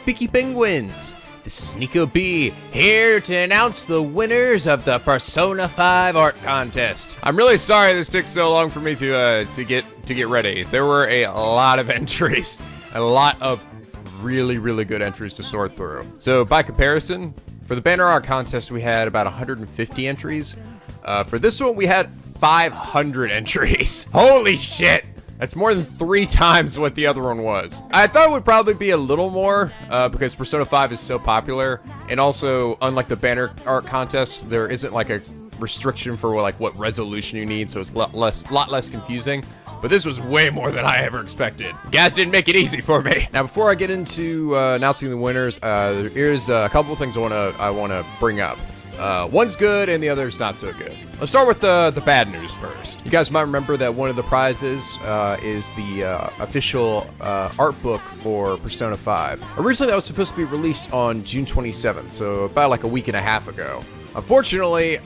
Picky Penguins. This is NicoB, here to announce the winners of the Persona 5 art contest. I'm really sorry this took so long for me to get ready. There were a lot of entries, a lot of really good entries to sort through. So by comparison, for the banner art contest, we had about 150 entries. For this one, we had 500 entries. Holy shit! That's more than 3 times what the other one was. I thought it would probably be a little more because Persona 5 is so popular, and also, unlike the banner art contest, there isn't like a restriction for like what resolution you need, so it's a lot less confusing. But this was way more than I ever expected. You guys didn't make it easy for me. Now, before I get into announcing the winners, here's a couple of things I wanna bring up. One's good and the other's not so good. Let's start with the bad news first. You guys might remember that one of the prizes is the official art book for Persona 5. Originally, that was supposed to be released on June 27th, so about like a week and a half ago. Unfortunately,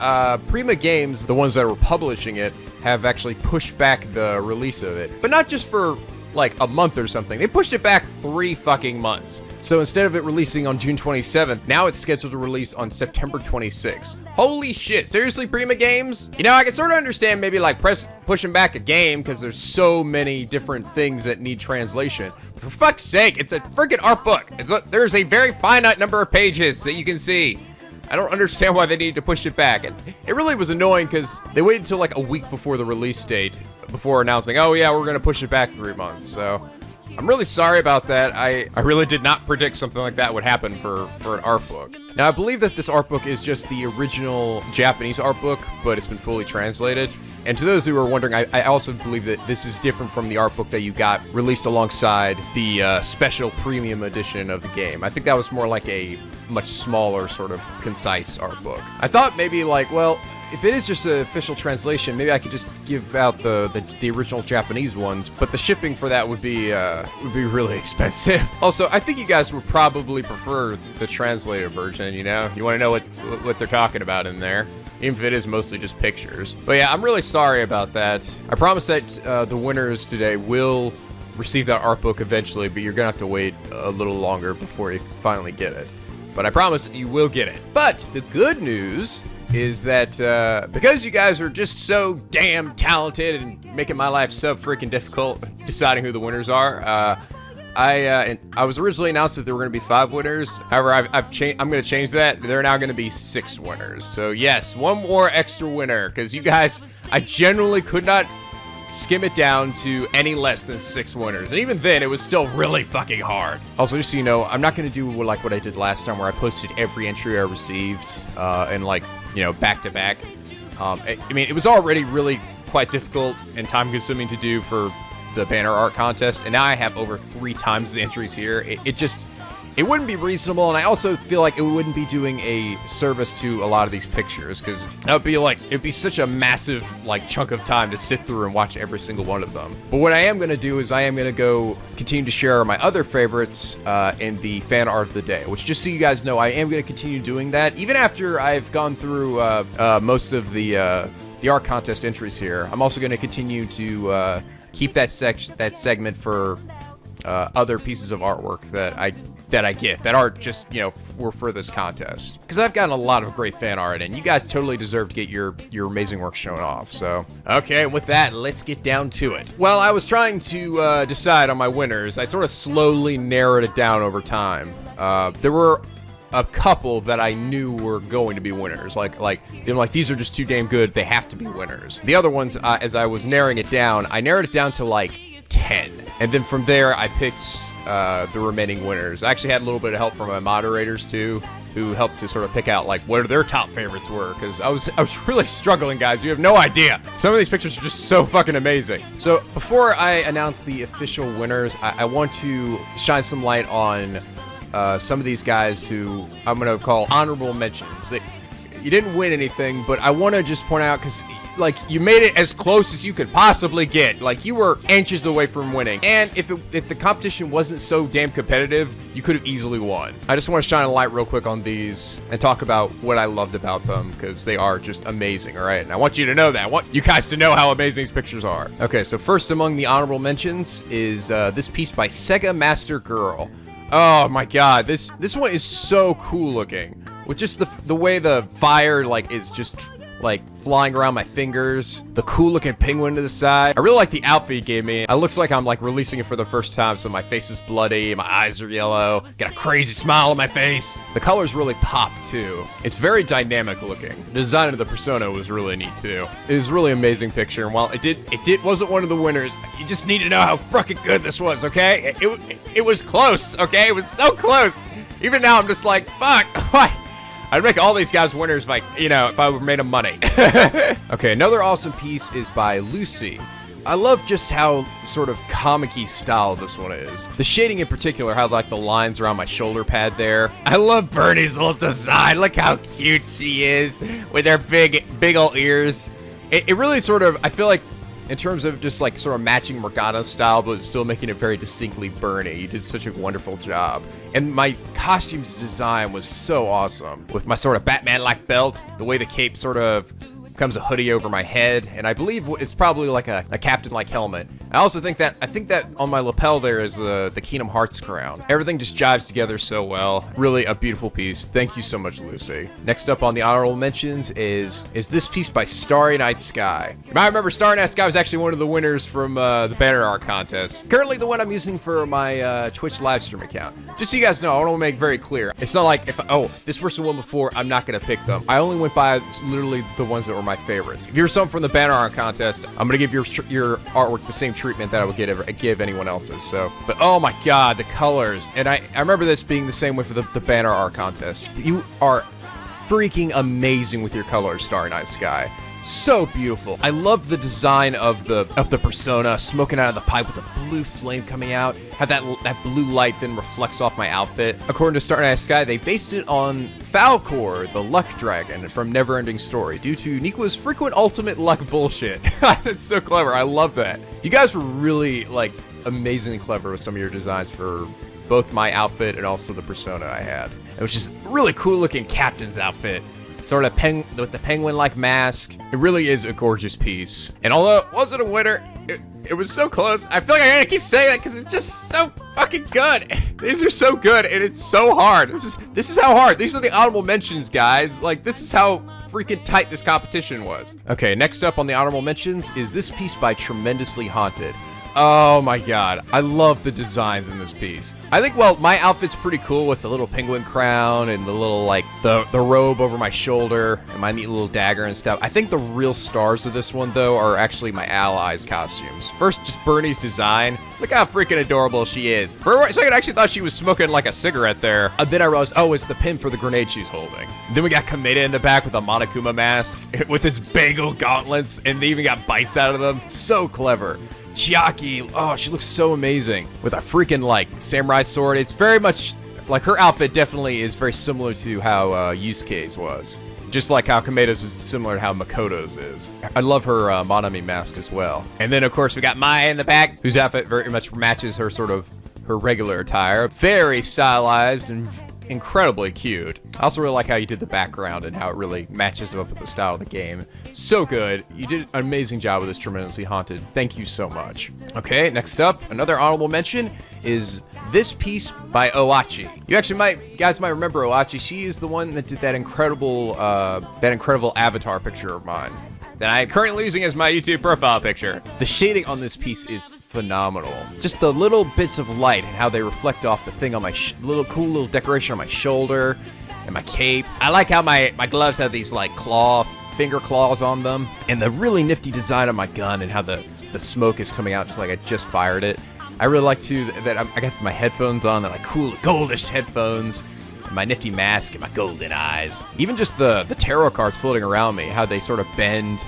Prima Games, the ones that were publishing it, have actually pushed back the release of it. But not just for like a month or something. They pushed it back 3 fucking months. So instead of it releasing on June 27th, now it's scheduled to release on September 26th. Holy shit, seriously, Prima Games? You know, I can sort of understand maybe like pushing back a game because there's so many different things that need translation. For fuck's sake, it's a freaking art book. There's a very finite number of pages that you can see. I don't understand why they needed to push it back. And it really was annoying because they waited until like a week before the release date before announcing, oh yeah, we're gonna push it back 3 months. So I'm really sorry about that. I really did not predict something like that would happen for an art book. Now, I believe that this art book is just the original Japanese art book, but it's been fully translated. And to those who are wondering, I also believe that this is different from the art book that you got released alongside the special premium edition of the game. I think that was more like a much smaller, sort of concise art book. I thought maybe like, well, if it is just an official translation, maybe I could just give out the original Japanese ones, but the shipping for that would be really expensive. Also, I think you guys would probably prefer the translated version, you know? You want to know what they're talking about in there, even if it is mostly just pictures. But yeah, I'm really sorry about that. I promise that the winners today will receive that art book eventually, but you're gonna have to wait a little longer before you finally get it. But I promise you will get it. But the good news is that because you guys are just so damn talented and making my life so freaking difficult deciding who the winners are, I was originally announced that there were going to be 5 winners. However, I'm going to change that. There are now going to be 6 winners. So yes, 1 more extra winner, because you guys, I genuinely could not skim it down to any less than 6 winners. And even then, it was still really fucking hard. Also, just so you know, I'm not going to do like what I did last time where I posted every entry I received and like, you know, back to back. I mean, it was already really quite difficult and time consuming to do for the banner art contest, and now I have over 3 times the entries here. It wouldn't be reasonable, and I also feel like it wouldn't be doing a service to a lot of these pictures, because it'd be such a massive like chunk of time to sit through and watch every single one of them. But what I am going to do is I am going to go continue to share my other favorites in the fan art of the day, which, just so you guys know, I am going to continue doing that even after I've gone through most of the art contest entries here. I'm also going to continue to keep that segment for other pieces of artwork that I get that are just, you know, were for this contest, because I've gotten a lot of great fan art and you guys totally deserve to get your amazing work shown off. So okay, with that, let's get down to it. Well, I was trying to decide on my winners. I sort of slowly narrowed it down over time. There were a couple that I knew were going to be winners. Like these are just too damn good, they have to be winners. The other ones, as I was narrowing it down, I narrowed it down to like 10. And then from there, I picked the remaining winners. I actually had a little bit of help from my moderators too, who helped to sort of pick out like what their top favorites were, because I was really struggling, guys. You have no idea. Some of these pictures are just so fucking amazing. So before I announce the official winners, I want to shine some light on some of these guys who I'm going to call honorable mentions. You didn't win anything, but I want to just point out, because like, you made it as close as you could possibly get. Like, you were inches away from winning. And if the competition wasn't so damn competitive, you could have easily won. I just want to shine a light real quick on these and talk about what I loved about them, because they are just amazing, all right? And I want you to know that. I want you guys to know how amazing these pictures are. Okay, so first among the honorable mentions is this piece by Sega Master Girl. Oh my god, this one is so cool looking. With just the way the fire like is just like flying around my fingers, the cool looking penguin to the side. I really like the outfit he gave me. It looks like I'm like releasing it for the first time, so my face is bloody, my eyes are yellow, got a crazy smile on my face. The colors really pop too. It's very dynamic looking. The design of the persona was really neat too. It was a really amazing picture, and while it wasn't one of the winners, you just need to know how fucking good this was, okay? It was close, okay? It was so close. Even now I'm just like, fuck, what? I'd make all these guys winners if I were made of money. Okay, another awesome piece is by Lucy. I love just how sort of comic-y style this one is. The shading in particular, how like the lines around my shoulder pad there. I love Bernie's little design. Look how cute she is with her big old ears. It really sort of, I feel like, in terms of just like sort of matching Morgana's style, but still making it very distinctly Bernie. You did such a wonderful job. And my costume's design was so awesome. With my sort of Batman-like belt, the way the cape sort of comes a hoodie over my head, and I believe it's probably like a captain-like helmet. I also think that on my lapel there is the Kingdom Hearts crown. Everything just jives together so well. Really a beautiful piece. Thank you so much, Lucy. Next up on the honorable mentions is this piece by Starry Night Sky. You might remember Starry Night Sky was actually one of the winners from the banner art contest. Currently the one I'm using for my Twitch livestream account. Just so you guys know, I want to make very clear. It's not like this person won before, I'm not gonna pick them. I only went by literally the ones that were my favorites. If you're someone from the banner art contest, I'm gonna give your artwork the same treatment that I would give anyone else's. So, but oh my god, the colors. And I remember this being the same way for the banner art contest. You are freaking amazing with your colors, Starry Night Sky. So beautiful. I love the design of the persona smoking out of the pipe with a blue flame coming out. How that blue light then reflects off my outfit. According to Starry Night Sky, they based it on Falcor, the luck dragon from Neverending Story, due to NicoB's frequent ultimate luck bullshit. That's so clever. I love that. You guys were really like amazingly clever with some of your designs for both my outfit and also the persona I had. It was just a really cool looking captain's outfit. Sort of with the penguin-like mask. It really is a gorgeous piece. And although it wasn't a winner, it was so close. I feel like I gotta keep saying that because it's just so fucking good. These are so good and it's so hard. This is how hard. These are the honorable mentions, guys. Like, this is how freaking tight this competition was. Okay, next up on the honorable mentions is this piece by Tremendously Haunted. Oh my god, I love the designs in this piece. I think, well, my outfit's pretty cool with the little penguin crown and the little, like, the robe over my shoulder and my neat little dagger and stuff. I think the real stars of this one, though, are actually my allies' costumes. First, just Bernie's design. Look how freaking adorable she is. For a second, I actually thought she was smoking, like, a cigarette there. And then I realized, oh, it's the pin for the grenade she's holding. Then we got Kameda in the back with a Monokuma mask, with his bagel gauntlets, and they even got bites out of them. So clever. Chiaki, oh, she looks so amazing with a freaking like samurai sword. It's very much like her outfit definitely is very similar to how Yusuke's was. Just like how Kameda's is similar to how Makoto's is. I love her Monami mask as well. And then of course we got Maya in the back, whose outfit very much matches her her regular attire. Very stylized and incredibly cute. I also really like how you did the background and how it really matches up with the style of the game. So good. You did an amazing job with this Tremendously Haunted. Thank you so much. Okay, next up, another honorable mention is this piece by Oachi. You actually guys might remember Oachi. She is the one that did that incredible avatar picture of mine that I'm currently using as my YouTube profile picture. The shading on this piece is phenomenal. Just the little bits of light and how they reflect off the thing on my cool little decoration on my shoulder and my cape. I like how my gloves have these like finger claws on them, and the really nifty design on my gun and how the smoke is coming out just like I just fired it. I really like too that I got my headphones on, they're like cool goldish headphones, my nifty mask and my golden eyes. Even just the tarot cards floating around me, how they sort of bend,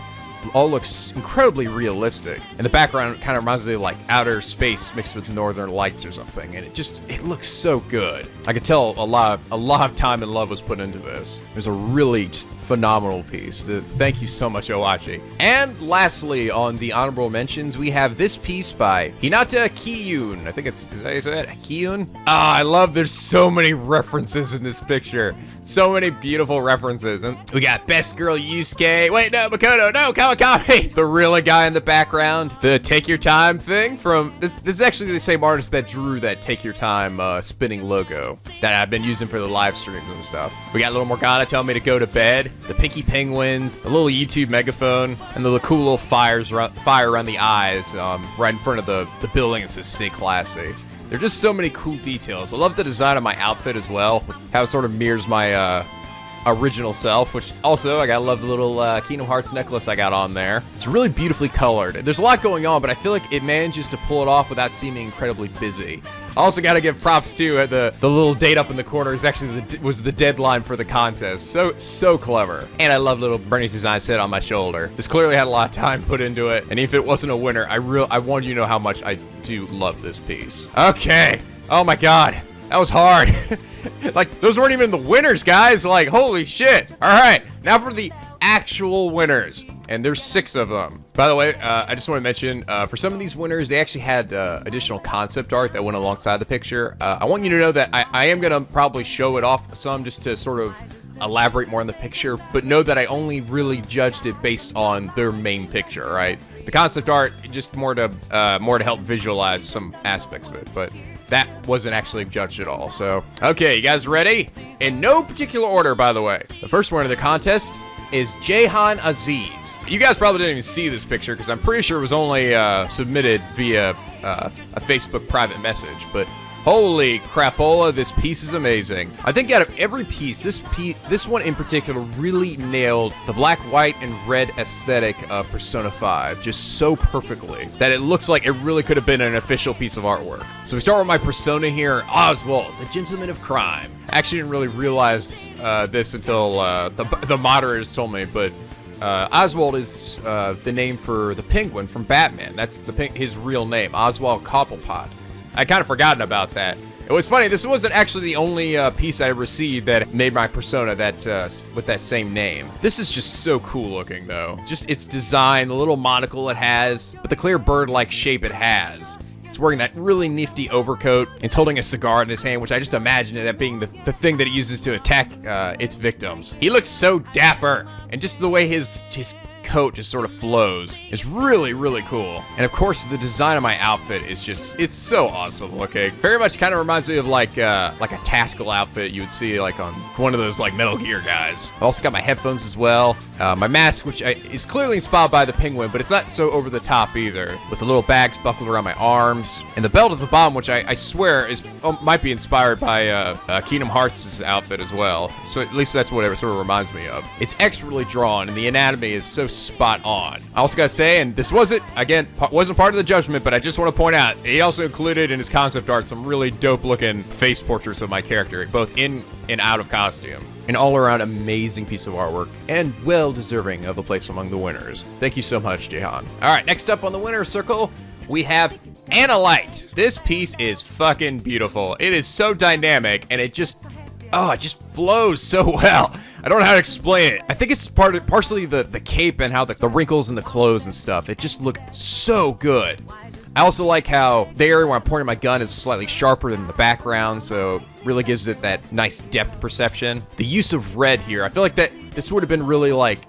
all looks incredibly realistic. And the background kind of reminds me of like outer space mixed with northern lights or something. And it looks so good. I could tell a lot of time and love was put into this. It was a really just phenomenal piece. Thank you so much, Oachi. And lastly, on the honorable mentions, we have this piece by Hinata Kiyun. I think is that how you say it? Kiyun? Ah, I love there's so many references in this picture. So many beautiful references. And we got Best Girl Yusuke. Wait, no, Makoto, no, Kawakami. The Rilla guy in the background. The Take Your Time thing from, this is actually the same artist that drew that Take Your Time spinning logo that I've been using for the live streams and stuff. We got little Morgana telling me to go to bed. The Pinky Penguins, the little YouTube megaphone, and the cool little fire around the eyes right in front of the building. It says "Stay Classy." There are just so many cool details. I love the design of my outfit as well, how it sort of mirrors my original self, which also, I love the little Kingdom Hearts necklace I got on there. It's really beautifully colored. There's a lot going on, but I feel like it manages to pull it off without seeming incredibly busy. I also got to give props to the little date up in the corner is actually was the deadline for the contest. So clever. And I love little Bernie's design set on my shoulder. This clearly had a lot of time put into it, and if it wasn't a winner, I want you to know how much I do love this piece. Okay. Oh my god. That was hard. Like, those weren't even the winners, guys. Like, holy shit. All right, now for the actual winners. And there's 6 of them. By the way, I just want to mention, for some of these winners, they actually had additional concept art that went alongside the picture. I want you to know that I am going to probably show it off some just to sort of elaborate more on the picture, but know that I only really judged it based on their main picture, right? The concept art, just more to help visualize some aspects of it, but that wasn't actually judged at all. So, okay, you guys ready? In no particular order, by the way. The first winner of the contest is Jahan Aziz. You guys probably didn't even see this picture because I'm pretty sure it was only submitted via a Facebook private message, but holy crapola, this piece is amazing. I think out of every piece, this one in particular really nailed the black, white, and red aesthetic of Persona 5 just so perfectly that it looks like it really could have been an official piece of artwork. So we start with my Persona here, Oswald, the Gentleman of Crime. I actually didn't really realize this until the moderators told me, but Oswald is the name for the penguin from Batman. That's his real name, Oswald Cobblepot. I'd kind of forgotten about that. It was funny, this wasn't actually the only piece I received that made my Persona with that same name. This is just so cool looking though. Just its design, the little monocle it has, but the clear bird-like shape it has. He's wearing that really nifty overcoat. It's holding a cigar in his hand, which I just imagine that being the thing that it uses to attack its victims. He looks so dapper, and just the way his coat just sort of flows is really, really cool. And of course, the design of my outfit is it's so awesome looking. Very much kind of reminds me of like a tactical outfit you would see like on one of those like Metal Gear guys. I've also got my headphones as well. My mask, which is clearly inspired by the penguin, but it's not so over the top either, with the little bags buckled around my arms. And the belt at the bottom, which I swear might be inspired by Kingdom Hearts' outfit as well. So at least that's what it sort of reminds me of. It's expertly drawn, and the anatomy is so spot on. I also gotta say, and this wasn't part of the judgment, but I just want to point out, he also included in his concept art some really dope looking face portraits of my character, both in and out of costume. An all-around amazing piece of artwork, and well deserving of a place among the winners. Thank you so much, Jahan. All right, next up on the winner's circle, we have Analyte. This piece is fucking beautiful. It is so dynamic, and it just flows so well. I don't know how to explain it. I think it's partially the cape and how the wrinkles in the clothes and stuff. It just looked so good. I also like how the area where I'm pointing my gun is slightly sharper than the background, so really gives it that nice depth perception. The use of red here, I feel like this would have been really like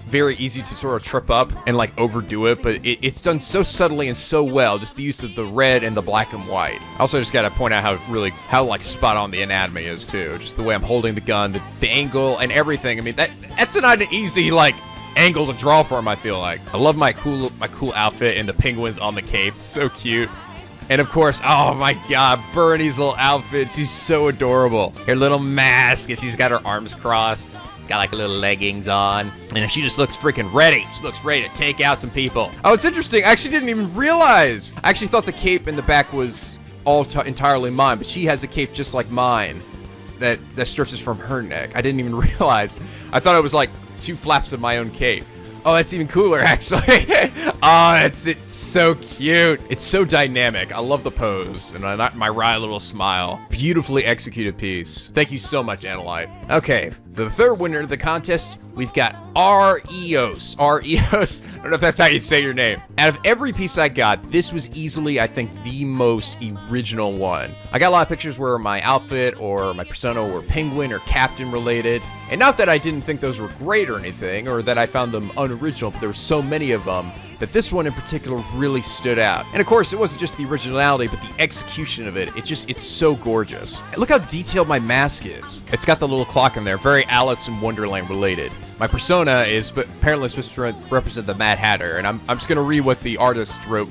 very easy to sort of trip up and like overdo it, but it's done so subtly and so well, just the use of the red and the black and white. I also just gotta point out how like spot on the anatomy is too. Just the way I'm holding the gun, the angle and everything. I mean, that's not an easy like angle to draw from, I feel like. I love my cool outfit and the penguins on the cape. So cute. And of course, oh my god, Bernie's little outfit. She's so adorable. Her little mask, and she's got her arms crossed. She's got like little leggings on. And she just looks freaking ready. She looks ready to take out some people. Oh, it's interesting. I actually didn't even realize. I actually thought the cape in the back was entirely mine, but she has a cape just like mine that stretches from her neck. I didn't even realize. I thought it was like two flaps of my own cape. Oh, that's even cooler, actually. Oh, it's so cute. It's so dynamic. I love the pose and my wry little smile. Beautifully executed piece. Thank you so much, Analyte. Okay, the third winner of the contest, we've got Ryein. Ryein. I don't know if that's how you say your name. Out of every piece I got, this was easily, I think, the most original one. I got a lot of pictures where my outfit or my persona were penguin or captain related. And not that I didn't think those were great or anything, or that I found them unoriginal, but there were so many of them that this one in particular really stood out. And of course, it wasn't just the originality, but the execution of it. It's so gorgeous. And look how detailed my mask is. It's got the little clock in there, very Alice in Wonderland related. My persona is apparently supposed to represent the Mad Hatter, and I'm just gonna read what the artist wrote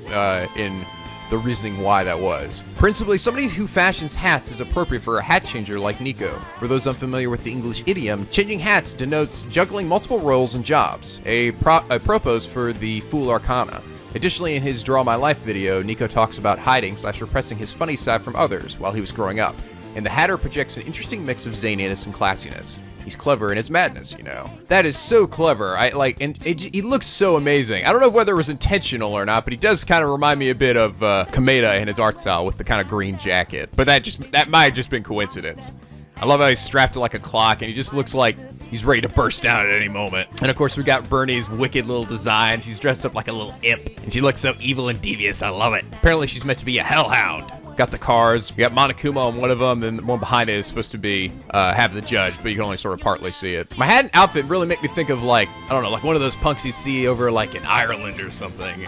in the reasoning why that was. Principally, somebody who fashions hats is appropriate for a hat changer like Nico. For those unfamiliar with the English idiom, changing hats denotes juggling multiple roles and jobs, a propos for the Fool Arcana. Additionally, in his Draw My Life video, Nico talks about hiding/repressing his funny side from others while he was growing up, and the Hatter projects an interesting mix of zaniness and classiness. He's clever in his madness, you know. That is so clever. He looks so amazing. I don't know whether it was intentional or not, but he does kind of remind me a bit of Kameda in his art style with the kind of green jacket. But that might have just been coincidence. I love how he's strapped to like a clock, and he just looks like he's ready to burst down at any moment. And of course, we got Bernie's wicked little design. She's dressed up like a little imp, and she looks so evil and devious. I love it. Apparently, she's meant to be a hellhound. Got the cards. We got Monokuma on one of them, and the one behind it is supposed to be have the judge, but you can only sort of partly see it. My hat and outfit really make me think of like, I don't know, like one of those punks you see over like in Ireland or something.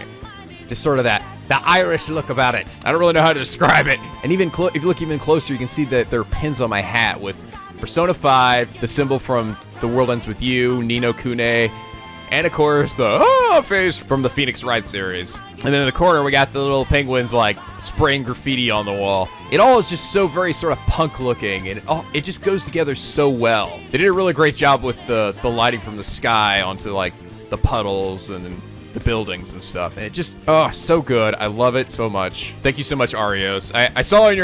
Just sort of the Irish look about it. I don't really know how to describe it. And even if you look even closer, you can see that there are pins on my hat with Persona 5, the symbol from The World Ends With You, Ni no Kune, and of course the face from the Phoenix Wright series. And then in the corner we got the little penguins like spraying graffiti on the wall. It all is just so very sort of punk looking, and it just goes together so well. They did a really great job with the lighting from the sky onto like the puddles and the buildings and stuff. And it just, so good. I love it so much. Thank you so much, Arios. I saw in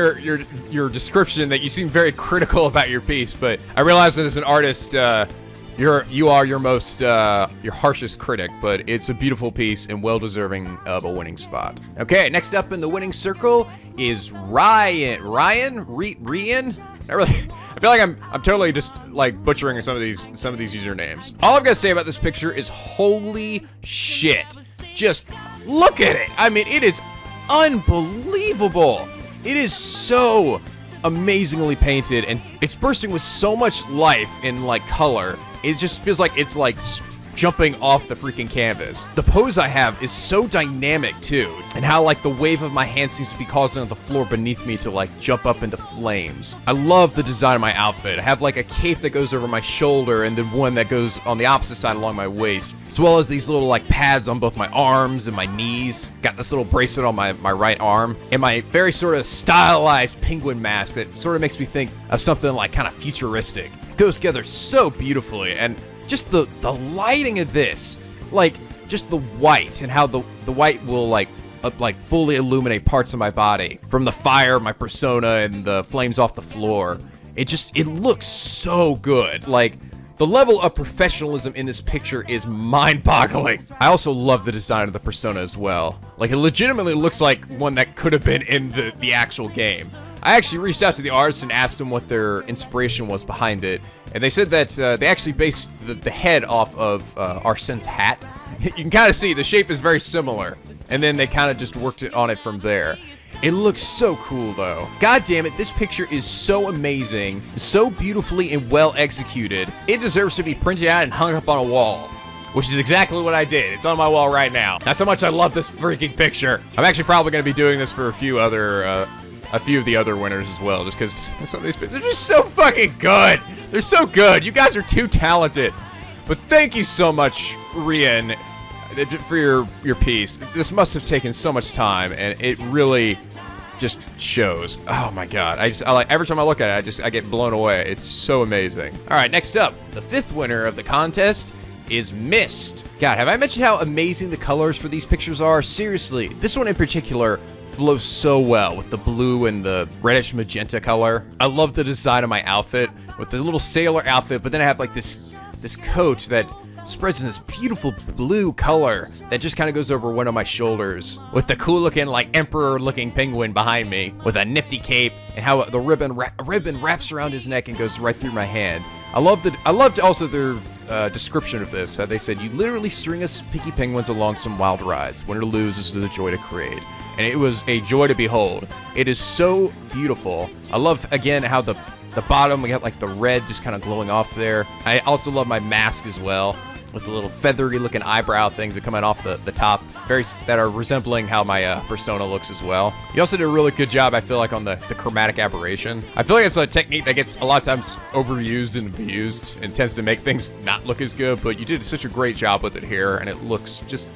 your description that you seemed very critical about your piece, but I realized that as an artist, you are your harshest critic, but it's a beautiful piece and well deserving of a winning spot. Okay, next up in the winning circle is Ryein. Ryein? Not really. I feel like I'm totally just like butchering some of these usernames. All I've got to say about this picture is holy shit. Just look at it. I mean, it is unbelievable. It is so amazingly painted, and it's bursting with so much life and like color. It just feels like it's like jumping off the freaking canvas. The pose I have is so dynamic too, and how like the wave of my hand seems to be causing the floor beneath me to like jump up into flames. I love the design of my outfit. I have like a cape that goes over my shoulder and then one that goes on the opposite side along my waist, as well as these little like pads on both my arms and my knees. Got this little bracelet on my right arm, and my very sort of stylized penguin mask that sort of makes me think of something like kind of futuristic. It goes together so beautifully, and just the lighting of this, like just the white and how the white will like fully illuminate parts of my body from the fire, my persona, and the flames off the floor. It looks so good. Like the level of professionalism in this picture is mind-boggling. I also love the design of the persona as well. Like it legitimately looks like one that could have been in the actual game. I actually reached out to the artists and asked them what their inspiration was behind it, and they said that they actually based the head off of Arsene's hat. You can kind of see the shape is very similar, and then they kind of just worked on it from there. It looks so cool though. God damn it, this picture is so amazing, so beautifully and well executed. It deserves to be printed out and hung up on a wall, which is exactly what I did. It's on my wall right now. That's how much I love this freaking picture. I'm actually probably going to be doing this for a few of the other winners as well, just because some of these pictures, they're just so fucking good. They're so good. You guys are too talented. But thank you so much, Ryein, for your piece. This must have taken so much time, and it really just shows. Oh my god. I like every time I look at it, I get blown away. It's so amazing. All right, next up, the fifth winner of the contest is Mist. God, have I mentioned how amazing the colors for these pictures are? Seriously, this one in particular flows so well with the blue and the reddish magenta color. I love the design of my outfit with the little sailor outfit, but then I have like this coat that spreads in this beautiful blue color that just kind of goes over one of my shoulders, with the cool looking, like emperor looking penguin behind me with a nifty cape, and how the ribbon wraps around his neck and goes right through my hand. I loved also their description of this. They said, you literally string us picky penguins along some wild rides. Win or lose is the joy to create. And it was a joy to behold. It is so beautiful. I love, again, how the bottom, we got like the red just kind of glowing off there. I also love my mask as well, with the little feathery looking eyebrow things that come out off the top, that are resembling how my persona looks as well. You also did a really good job, I feel like, on the chromatic aberration. I feel like it's a technique that gets a lot of times overused and abused and tends to make things not look as good, but you did such a great job with it here, and it looks just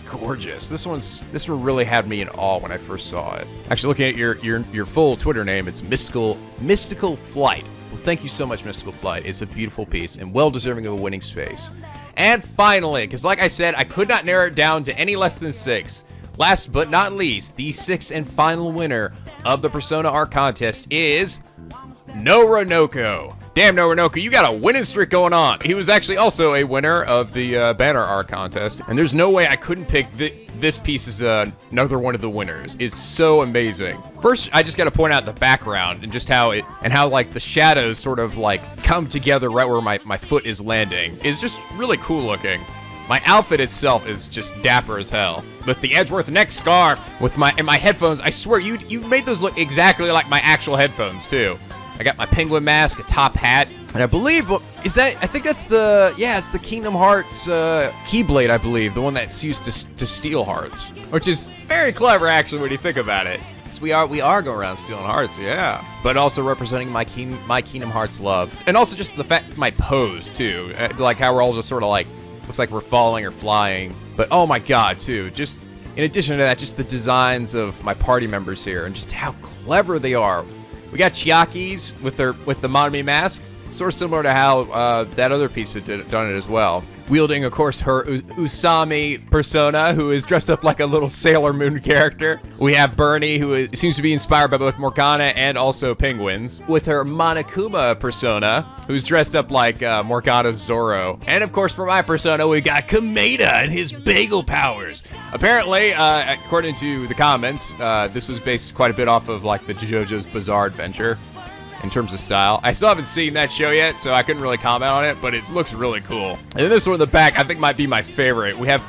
gorgeous. This one really had me in awe when I first saw it. Actually, looking at your full Twitter name, it's Mystical Flight. Well, thank you so much, Mystical Flight. It's a beautiful piece and well deserving of a winning space. And finally, because like I said, I could not narrow it down to any less than 6. Last but not least, the 6th and final winner of the Persona Art Contest is NicoB. Damn, NicoB, you got a winning streak going on. He was actually also a winner of the banner art contest, and there's no way I couldn't pick this piece as another one of the winners. It's so amazing. First, I just got to point out the background and just how like the shadows sort of like come together right where my foot is landing. It's just really cool looking. My outfit itself is just dapper as hell. With the Edgeworth neck scarf, and my headphones, I swear you made those look exactly like my actual headphones too. I got my penguin mask, a top hat, and I believe, I think that's it's the Kingdom Hearts Keyblade, I believe, the one that's used to steal hearts, which is very clever actually when you think about it. So we are going around stealing hearts, yeah. But also representing my Kingdom Hearts love, and also just the fact my pose too, like how we're all just sort of like looks like we're falling or flying. But oh my god, too, just in addition to that, just the designs of my party members here and just how clever they are. We got Chiaki's with the Monami mask, sort of similar to how that other piece had done it as well. Wielding, of course, her Usami persona, who is dressed up like a little Sailor Moon character. We have Bernie, who seems to be inspired by both Morgana and also penguins. With her Monokuma persona, who's dressed up like Morgana's Zoro. And of course, for my persona, we got Kameda and his bagel powers. Apparently, according to the comments, this was based quite a bit off of like the JoJo's Bizarre Adventure in terms of style. I still haven't seen that show yet, so I couldn't really comment on it, but it looks really cool. And then this one in the back, I think might be my favorite. We have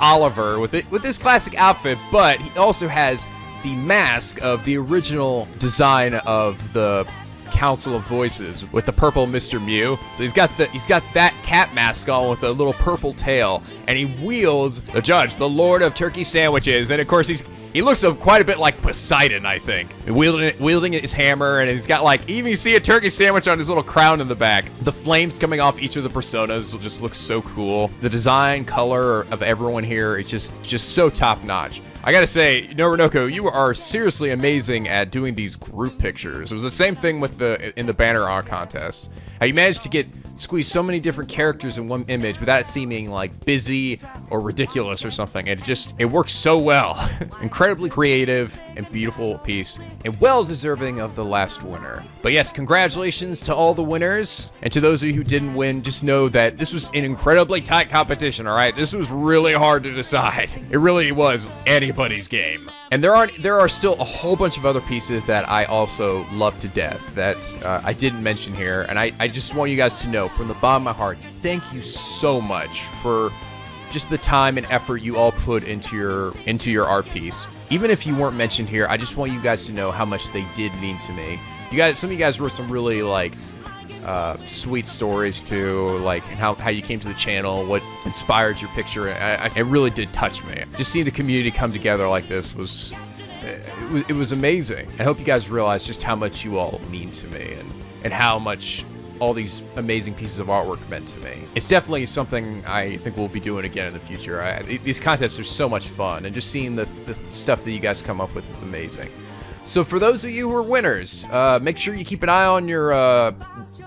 Oliver with this classic outfit, but he also has the mask of the original design of the Council of Voices with the purple Mr. Mew. So he's got that cat mask on with a little purple tail, and he wields the judge, the Lord of Turkey Sandwiches, and of course he looks quite a bit like Poseidon, I think, wielding his hammer, and he's got like, even you see a turkey sandwich on his little crown in the back. The flames coming off each of the personas just looks so cool. The design, color of everyone here, it's just so top notch. I gotta say, NicoB, you are seriously amazing at doing these group pictures. It was the same thing with in the banner art contest. How you managed to squeeze so many different characters in one image without it seeming like busy or ridiculous or something. It works so well. Incredibly creative and beautiful piece, and well deserving of the last winner. But yes, congratulations to all the winners, and to those of you who didn't win, just know that this was an incredibly tight competition, all right? This was really hard to decide. It really was anybody's game. And there are still a whole bunch of other pieces that I also love to death that I didn't mention here, and I just want you guys to know from the bottom of my heart, thank you so much for just the time and effort you all put into your art piece. Even if you weren't mentioned here, I just want you guys to know how much they did mean to me. Some of you guys wrote some really like sweet stories too, like how you came to the channel, what inspired your picture. It really did touch me. Just seeing the community come together like this was amazing. I hope you guys realize just how much you all mean to me and how much all these amazing pieces of artwork meant to me. It's definitely something I think we'll be doing again in the future. These contests are so much fun, and just seeing the stuff that you guys come up with is amazing. So for those of you who are winners, make sure you keep an eye on your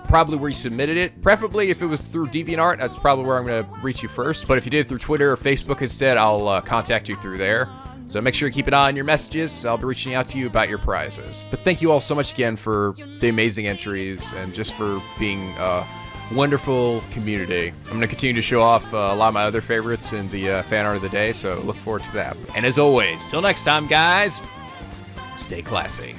probably where you submitted it. Preferably if it was through DeviantArt, that's probably where I'm going to reach you first. But if you did it through Twitter or Facebook instead, I'll contact you through there. So make sure you keep an eye on your messages. I'll be reaching out to you about your prizes. But thank you all so much again for the amazing entries and just for being wonderful community. I'm going to continue to show off a lot of my other favorites in the fan art of the day, so look forward to that. And as always, till next time, guys, stay classy.